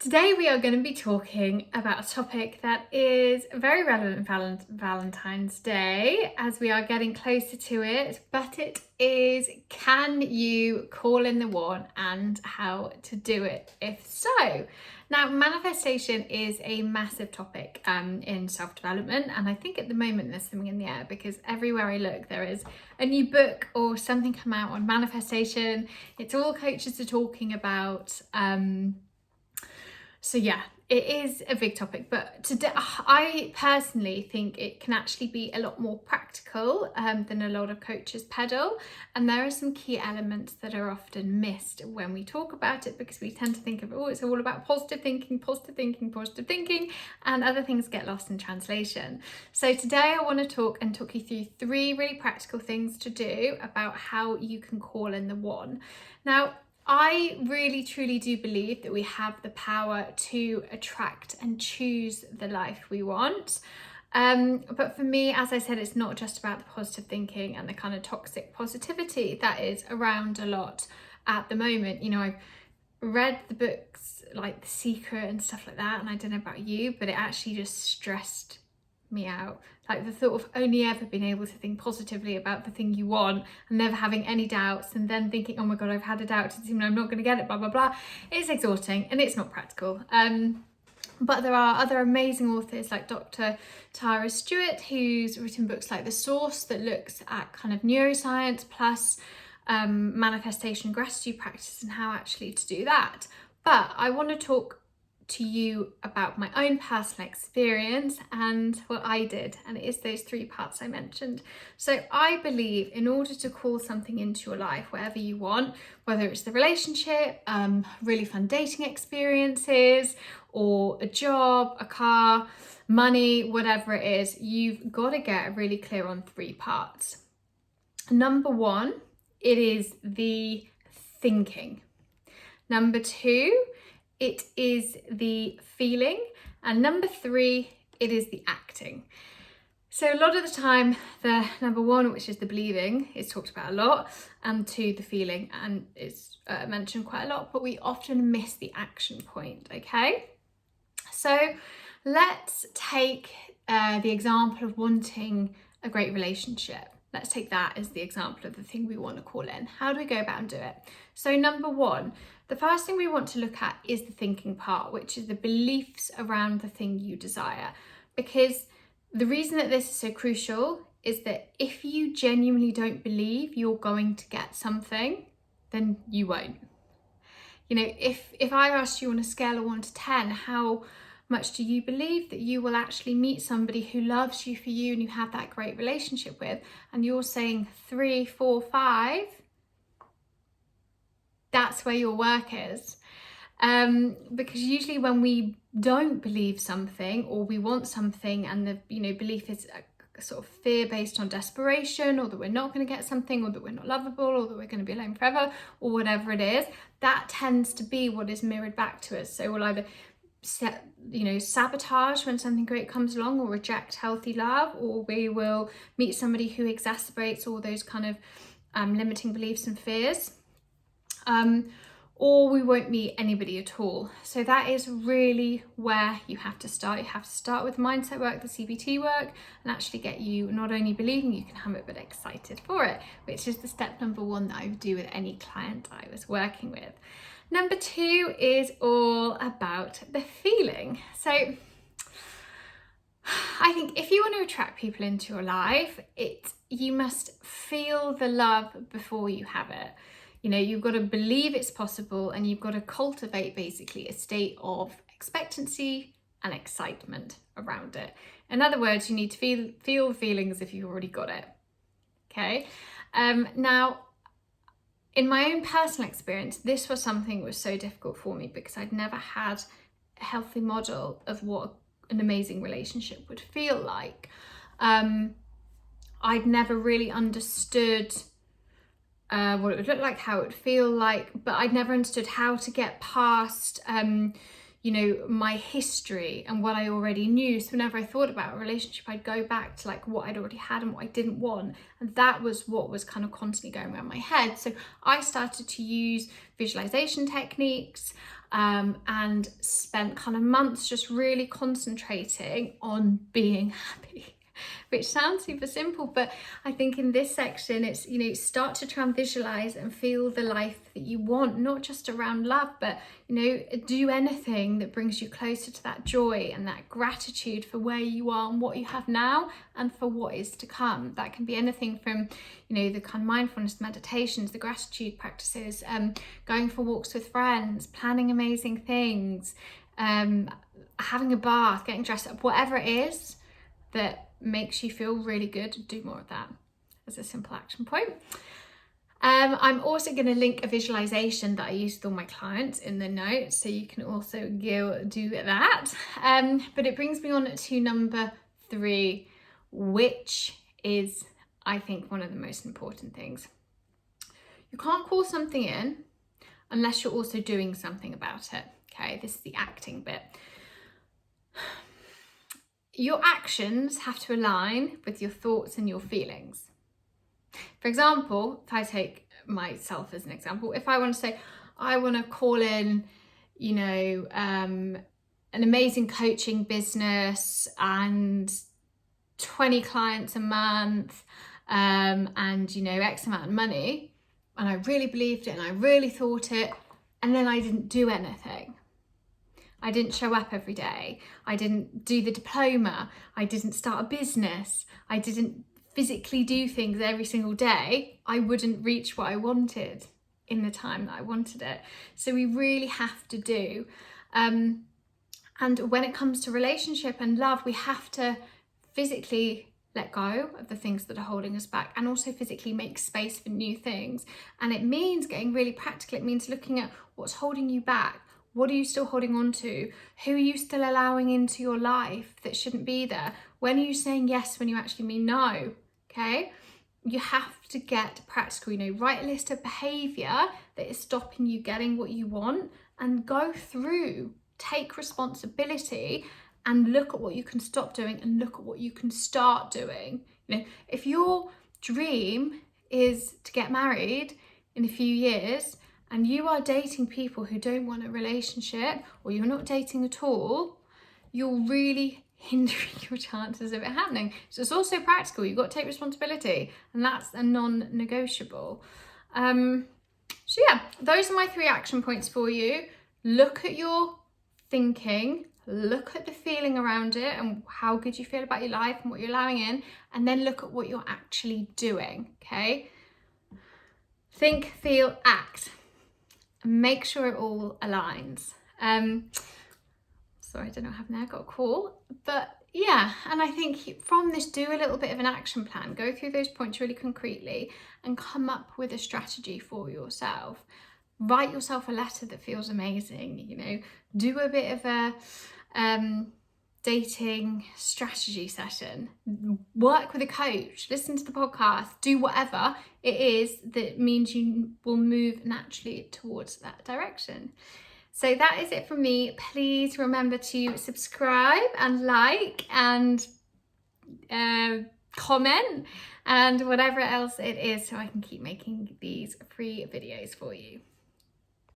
Today we are going to be talking about a topic that is very relevant Valentine's Day as we are getting closer to it, but it is, can you call in the one and how to do it if so? Now, manifestation is a massive topic in self-development, and I think at the moment there's something in the air because everywhere I look there is a new book or something come out on manifestation. It's all coaches are talking about. So yeah, it is a big topic, but today I personally think it can actually be a lot more practical than a lot of coaches peddle. And there are some key elements that are often missed when we talk about it because we tend to think of, oh, it's all about positive thinking, and other things get lost in translation. So today I want to talk you through 3 really practical things to do about how you can call in the one. Now, I really truly do believe that we have the power to attract and choose the life we want. But for me, as I said, it's not just about the positive thinking and the kind of toxic positivity that is around a lot at the moment. You know, I've read the books like The Secret and stuff like that, and I don't know about you, but it actually just stressed me out. Like the thought of only ever being able to think positively about the thing you want and never having any doubts, and then thinking, oh my god, I've had a doubt, it's even I'm not going to get it, blah blah blah. It's exhausting and it's not practical. But there are other amazing authors like Dr. Tara Stewart, who's written books like The Source that looks at kind of neuroscience plus manifestation, gratitude practice, and how actually to do that. But I want to talk to you about my own personal experience and what I did, and it is those 3 parts I mentioned. So I believe in order to call something into your life, whatever you want, whether it's the relationship, really fun dating experiences, or a job, a car, money, whatever it is, you've got to get really clear on 3 parts. Number 1, it is the thinking. Number 2, it is the feeling, and number 3, it is the acting. So a lot of the time, the number 1, which is the believing, is talked about a lot, and 2, the feeling, and it's mentioned quite a lot, but we often miss the action point, okay? So let's take the example of wanting a great relationship. Let's take that as the example of the thing we want to call in. How do we go about and do it? So number 1, the first thing we want to look at is the thinking part, which is the beliefs around the thing you desire. Because the reason that this is so crucial is that if you genuinely don't believe you're going to get something, then you won't. You know, if I asked you on a scale of 1 to 10, how much do you believe that you will actually meet somebody who loves you for you and you have that great relationship with, and you're saying 3, 4, 5, that's where your work is. Because usually when we don't believe something or we want something and the belief is a sort of fear based on desperation, or that we're not going to get something, or that we're not lovable, or that we're going to be alone forever, or whatever it is, that tends to be what is mirrored back to us. So we'll either sabotage when something great comes along, or reject healthy love, or we will meet somebody who exacerbates all those kind of limiting beliefs and fears, or we won't meet anybody at all. So that is really where you have to start. You have to start with mindset work, the CBT work, and actually get you not only believing you can have it, but excited for it, which is the step number 1 that I would do with any client I was working with. Number 2 is all about the feeling. So I think if you want to attract people into your life, you must feel the love before you have it. You know, you've got to believe it's possible, and you've got to cultivate basically a state of expectancy and excitement around it. In other words, you need to feel feelings if you've already got it. Okay. Now, in my own personal experience, this was something that was so difficult for me because I'd never had a healthy model of what an amazing relationship would feel like. I'd never really understood what it would look like, how it would feel like, but I'd never understood how to get past my history and what I already knew. So whenever I thought about a relationship, I'd go back to like what I'd already had and what I didn't want, and that was what was kind of constantly going around my head. So I started to use visualization techniques, and spent kind of months just really concentrating on being happy. Which sounds super simple, but I think in this section it's, you know, start to try and visualize and feel the life that you want, not just around love, but, you know, do anything that brings you closer to that joy and that gratitude for where you are and what you have now and for what is to come. That can be anything from, you know, the kind of mindfulness meditations, the gratitude practices, going for walks with friends, planning amazing things, having a bath, getting dressed up, whatever it is that makes you feel really good, do more of that as a simple action point. I'm also going to link a visualization that I use with all my clients in the notes, so you can also go do that. But it brings me on to number 3, which is, I think, one of the most important things. You can't call something in unless you're also doing something about it. Okay, this is the acting bit. Your actions have to align with your thoughts and your feelings. For example, if I take myself as an example, if I want to say, I want to call in, you know, an amazing coaching business and 20 clients a month, and, you know, X amount of money, and I really believed it and I really thought it, and then I didn't do anything. I didn't show up every day. I didn't do the diploma. I didn't start a business. I didn't physically do things every single day. I wouldn't reach what I wanted in the time that I wanted it. So we really have to do. And when it comes to relationship and love, we have to physically let go of the things that are holding us back and also physically make space for new things. And it means getting really practical. It means looking at what's holding you back. What are you still holding on to? Who are you still allowing into your life that shouldn't be there? When are you saying yes when you actually mean no? Okay? You have to get practical, you know, write a list of behavior that is stopping you getting what you want and go through, take responsibility and look at what you can stop doing and look at what you can start doing. You know, if your dream is to get married in a few years, and you are dating people who don't want a relationship, or you're not dating at all, you're really hindering your chances of it happening. So it's also practical. You've got to take responsibility, and that's a non-negotiable. So yeah, those are my 3 action points for you. Look at your thinking, look at the feeling around it and how good you feel about your life and what you're allowing in, and then look at what you're actually doing, okay? Think, feel, act. Make sure it all aligns. Sorry, I don't know what happened there, I got a call. But yeah, and I think from this, do a little bit of an action plan. Go through those points really concretely and come up with a strategy for yourself. Write yourself a letter that feels amazing, you know, do a bit of a dating strategy session, work with a coach, listen to the podcast, do whatever it is that means you will move naturally towards that direction. So that is it from me. Please remember to subscribe and like and comment and whatever else it is so I can keep making these free videos for you.